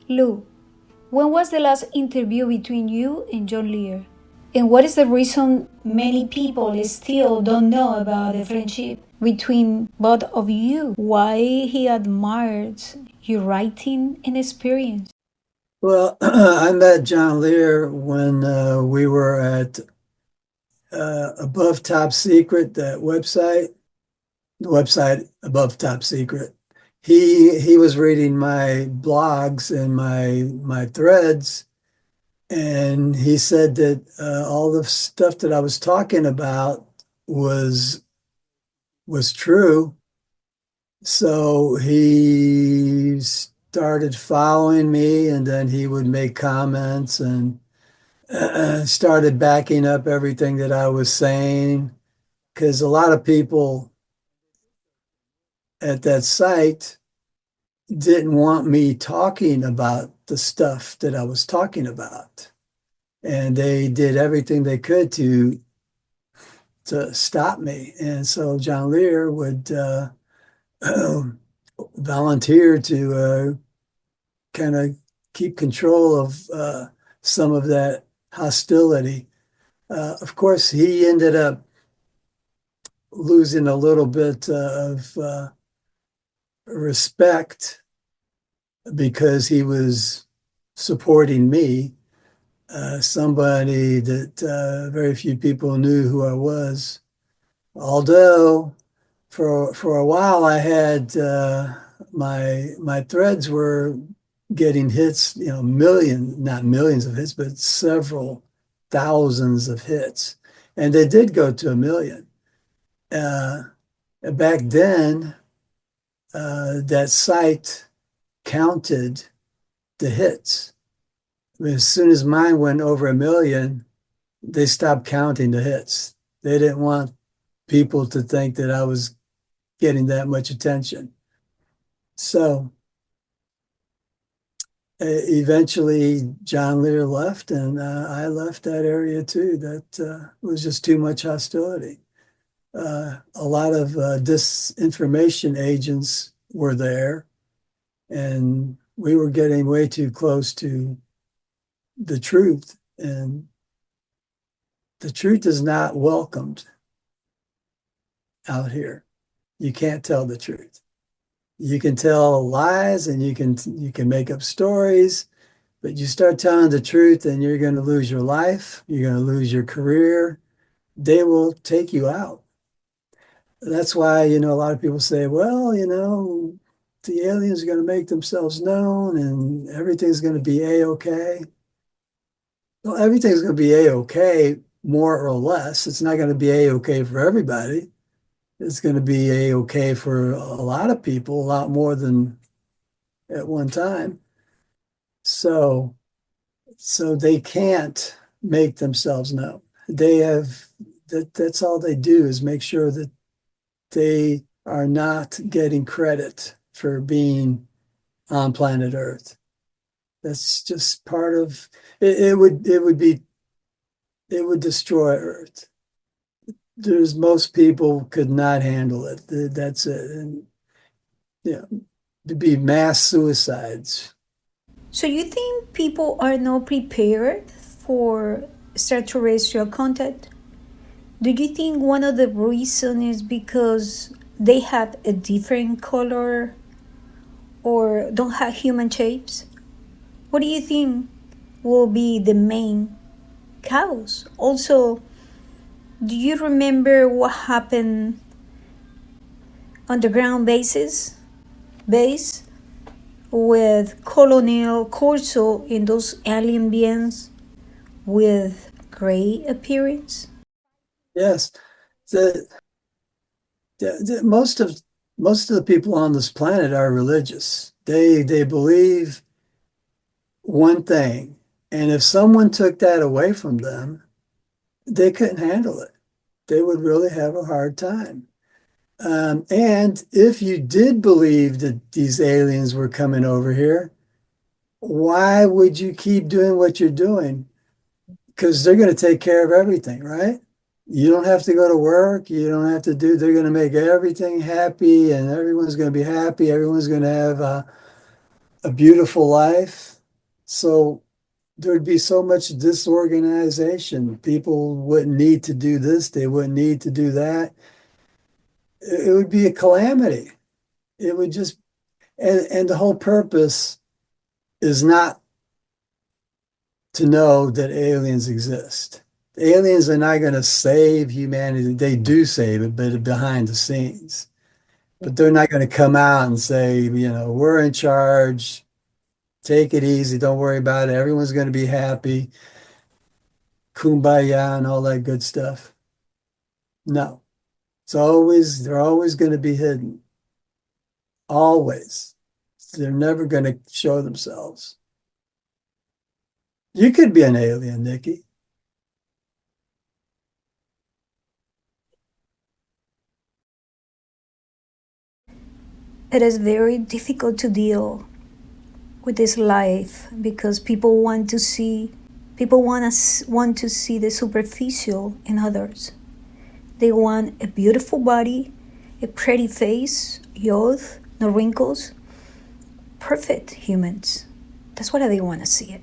Lou, when was the last interview between you and John Lear? And what is the reason many people still don't know about the friendship between both of you? Why he admires your writing and experience? Well, I met John Lear when we were at Above Top Secret, that website, the website Above Top Secret. He was reading my blogs and my threads, and he said that all the stuff that I was talking about was was true. So he started following me, and then he would make comments and started backing up everything that I was saying. Because a lot of people at that site didn't want me talking about the stuff that I was talking about. And they did everything they could to stop me. And so John Lear would volunteer to kind of keep control of some of that hostility. Of course, he ended up losing a little bit of respect because he was supporting me, somebody that very few people knew who I was. Although for a while I had my threads were getting hits, not millions of hits, but several thousands of hits, and they did go to a million. Uh, Back then, that site counted the hits. I mean, as soon as mine went over a million, they stopped counting the hits. They didn't want people to think that I was getting that much attention. So eventually, John Lear left, and I left that area too. That was just too much hostility. A lot of disinformation agents were there, and we were getting way too close to the truth. And the truth is not welcomed out here. You can't tell the truth. You can tell lies and you can make up stories, but you start telling the truth and you're going to lose your life, you're going to lose your career. They will take you out. That's why, a lot of people say, well, the aliens are going to make themselves known and everything's going to be a-okay. Well, everything's going to be a-okay, more or less. It's not going to be a-okay for everybody. It's going to be a-okay for a lot of people, a lot more than at one time. So, so they can't make themselves known. They have that's all they do is make sure that they are not getting credit for being on planet Earth. That's just part of it. It would destroy Earth. There's most people could not handle it. That's it. And to be mass suicides. So you think people are not prepared for extraterrestrial contact? Do you think one of the reasons is because they have a different color or don't have human shapes? What do you think will be the main cause? Also, do you remember what happened on the ground base with Colonel Corso and those alien beings with gray appearance? Yes, the, most of the people on this planet are religious. They believe one thing, and if someone took that away from them, they couldn't handle it. They would really have a hard time. And if you did believe that these aliens were coming over here, why would you keep doing what you're doing? Because they're going to take care of everything, right? You don't have to go to work. You don't have to they're going to make everything happy and everyone's going to be happy. Everyone's going to have a beautiful life. So there'd be so much disorganization. People wouldn't need to do this, they wouldn't need to do that. It would be a calamity. It would just, and the whole purpose is not to know that aliens exist. Aliens are not going to save humanity. They do save it, but behind the scenes. But they're not going to come out and say, we're in charge. Take it easy. Don't worry about it. Everyone's going to be happy. Kumbaya and all that good stuff. No, they're always going to be hidden. Always. They're never going to show themselves. You could be an alien, Nikki. It is very difficult to deal with this life because people want to see the superficial in others. They want a beautiful body, a pretty face, youth, no wrinkles, perfect humans. That's what they want to see it.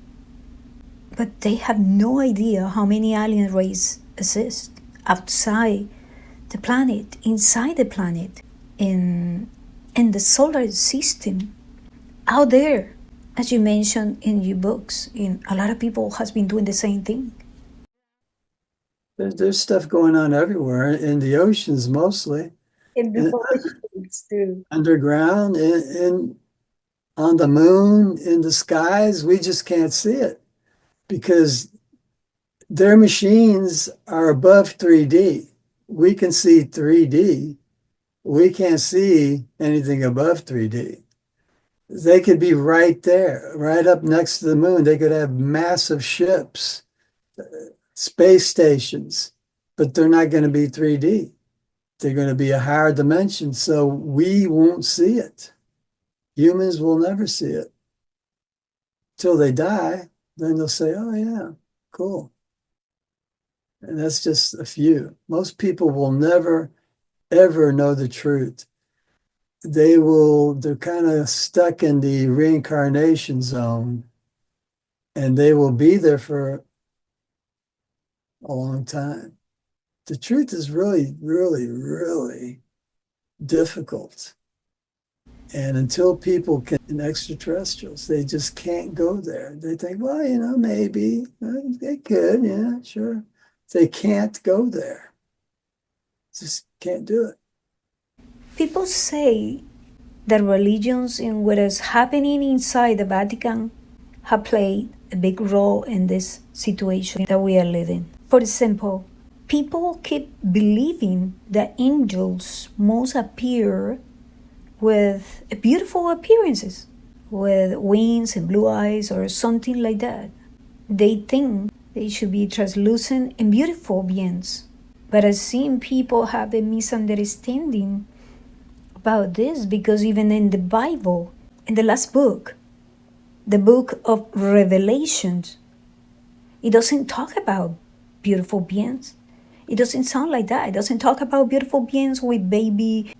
But they have no idea how many alien races exist outside the planet, inside the planet, in the solar system, out there. As you mentioned in your books, in a lot of people has been doing the same thing. There's stuff going on everywhere in the oceans mostly, In the and oceans too. underground, and on the moon, in the skies. We just can't see it because their machines are above 3D. We can see 3D. We can't see anything above 3D. They could be right there, right up next to the moon. They could have massive ships, space stations, but they're not going to be 3D. They're going to be a higher dimension, so we won't see it. Humans will never see it till they die. Then they'll say, oh, yeah, cool. And that's just a few. Most people will never, ever know the truth. They're kind of stuck in the reincarnation zone, and they will be there for a long time. The truth is really, really, really difficult. And until people can, extraterrestrials, they just can't go there. They think, well, maybe they could, yeah, sure. They can't go there. Just can't do it. People say that religions in what is happening inside the Vatican have played a big role in this situation that we are living. For example, people keep believing that angels must appear with beautiful appearances, with wings and blue eyes or something like that. They think they should be translucent and beautiful beings. But I've seen people have a misunderstanding about this because even in the Bible, in the last book, the book of Revelations, it doesn't talk about beautiful beings. It doesn't sound like that. It doesn't talk about beautiful beings with baby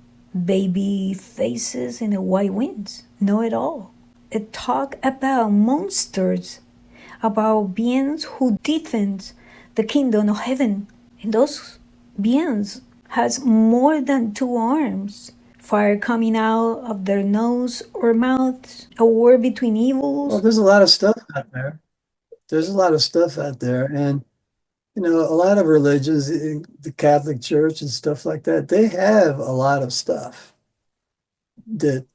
faces and white wings. No at all. It talk about monsters, about beings who defend the kingdom of heaven. And those beings has more than two arms, fire coming out of their nose or mouths, a war between Well, evils. there's a lot of stuff out there. There's a lot of stuff out there. And, a lot of religions, the Catholic Church and stuff like that, they have a lot of stuff that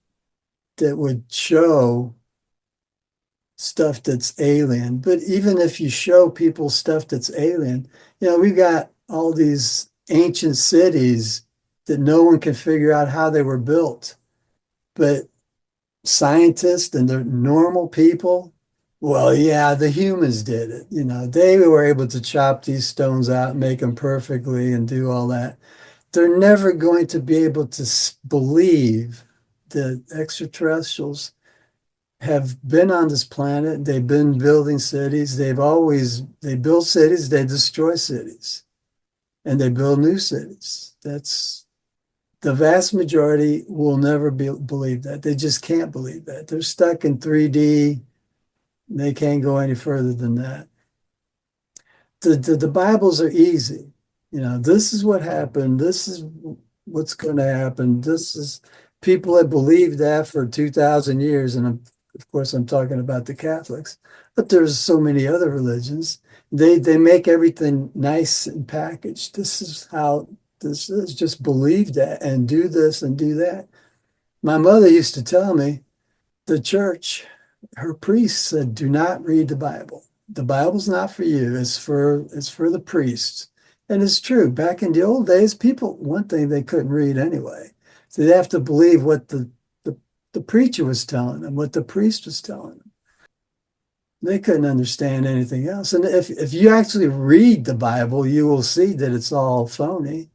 would show stuff that's alien. But even if you show people stuff that's alien, we've got all these ancient cities that no one can figure out how they were built. But scientists and the normal people, well, yeah, the humans did it. They were able to chop these stones out, make them perfectly, and do all that. They're never going to be able to believe that extraterrestrials have been on this planet. They've been building cities. They build cities, they destroy cities, and they build new cities. That's the vast majority will never believe that. They just can't believe that. They're stuck in 3D. They can't go any further than that. The Bibles are easy. You know, this is what happened. This is what's going to happen. This is people have believed that for 2,000 years. And of course, I'm talking about the Catholics, but there's so many other religions. They make everything nice and packaged. This is how this is, just believe that and do this and do that. My mother used to tell me the church, her priest said, do not read the Bible. The Bible's not for you. It's for the priests. And it's true. Back in the old days, people, one thing they couldn't read anyway. So they have to believe what the preacher was telling them, what the priest was telling them. They couldn't understand anything else. And if you actually read the Bible, you will see that it's all phony.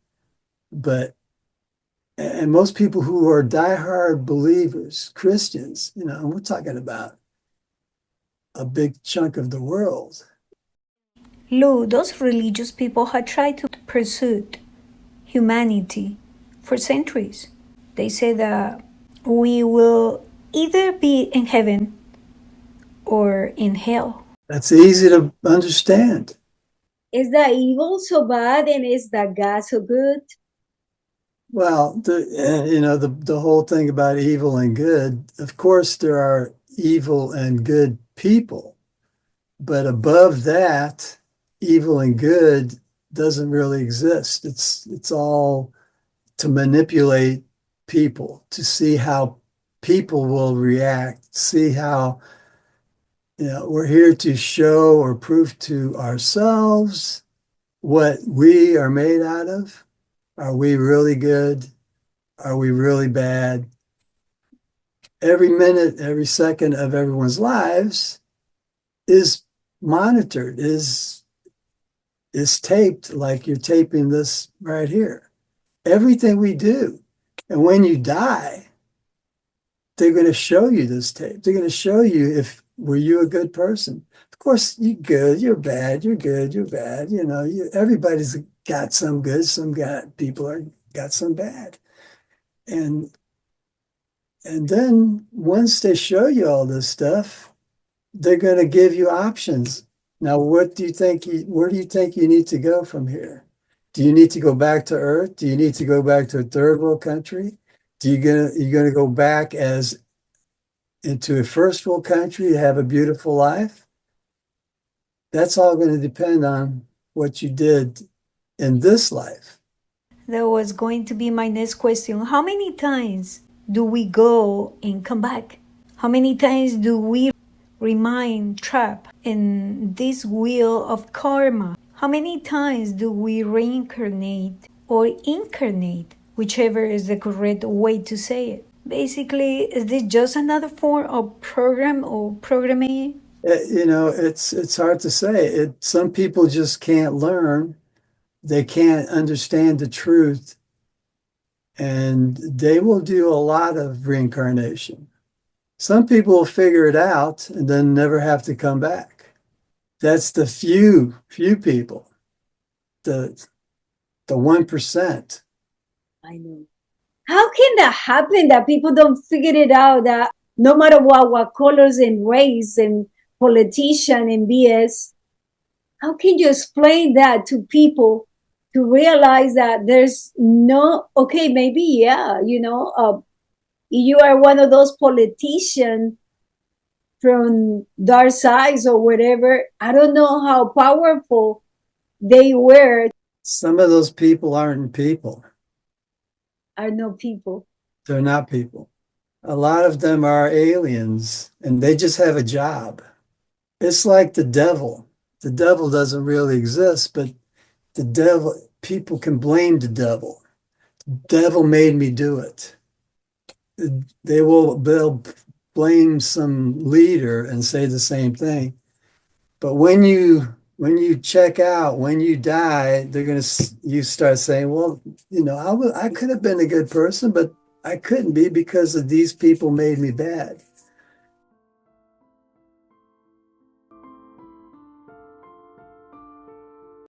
But and most people who are diehard believers, Christians, you know, we're talking about a big chunk of the world. Lou, those religious people had tried to pursue humanity for centuries. They say that we will either be in heaven or in hell. That's easy to understand. Is the evil so bad and is the God so good? Well, the whole thing about evil and good, of course, there are evil and good people, but above that, evil and good doesn't really exist. It's all to manipulate people, to see how people will react, see how, you know, we're here to show or prove to ourselves what we are made out of. Are we really good? Are we really bad? Every minute, every second of everyone's lives is monitored, is taped like you're taping this right here. Everything we do. And when you die, they're going to show you this tape. They're going to show you if were you a good person. Of course, you're good, you're bad, you're good, you're bad. You know, everybody's got some good, people are got some bad. And then once they show you all this stuff, they're going to give you options. Now, where do you think you need to go from here? Do you need to go back to Earth? Do you need to go back to a third world country? You gonna go back as into a first world country to have a beautiful life? That's all going to depend on what you did in this life. That was going to be my next question. How many times do we go and come back? How many times do we remain trapped in this wheel of karma? How many times do we reincarnate or incarnate, whichever is the correct way to say it? Basically, is this just another form of program or programming? You know, it's hard to say. Some people just can't learn. They can't understand the truth, and they will do a lot of reincarnation. Some people will figure it out and then never have to come back. That's the few people, the 1%. I know. How can that happen that people don't figure it out that no matter what colors and race and politician and BS, how can you explain that to people to realize that there's no, okay, maybe, yeah, you are one of those politicians from dark sides or whatever. I don't know how powerful they were. Some of those people aren't people. Are no people. They're not people. A lot of them are aliens and they just have a job. It's like the devil. The devil doesn't really exist, but the devil, people can blame the devil. The devil made me do it. They'll blame some leader and say the same thing. But when you check out, when you die, you start saying, well, you know, I could have been a good person, but I couldn't be because of these people made me bad.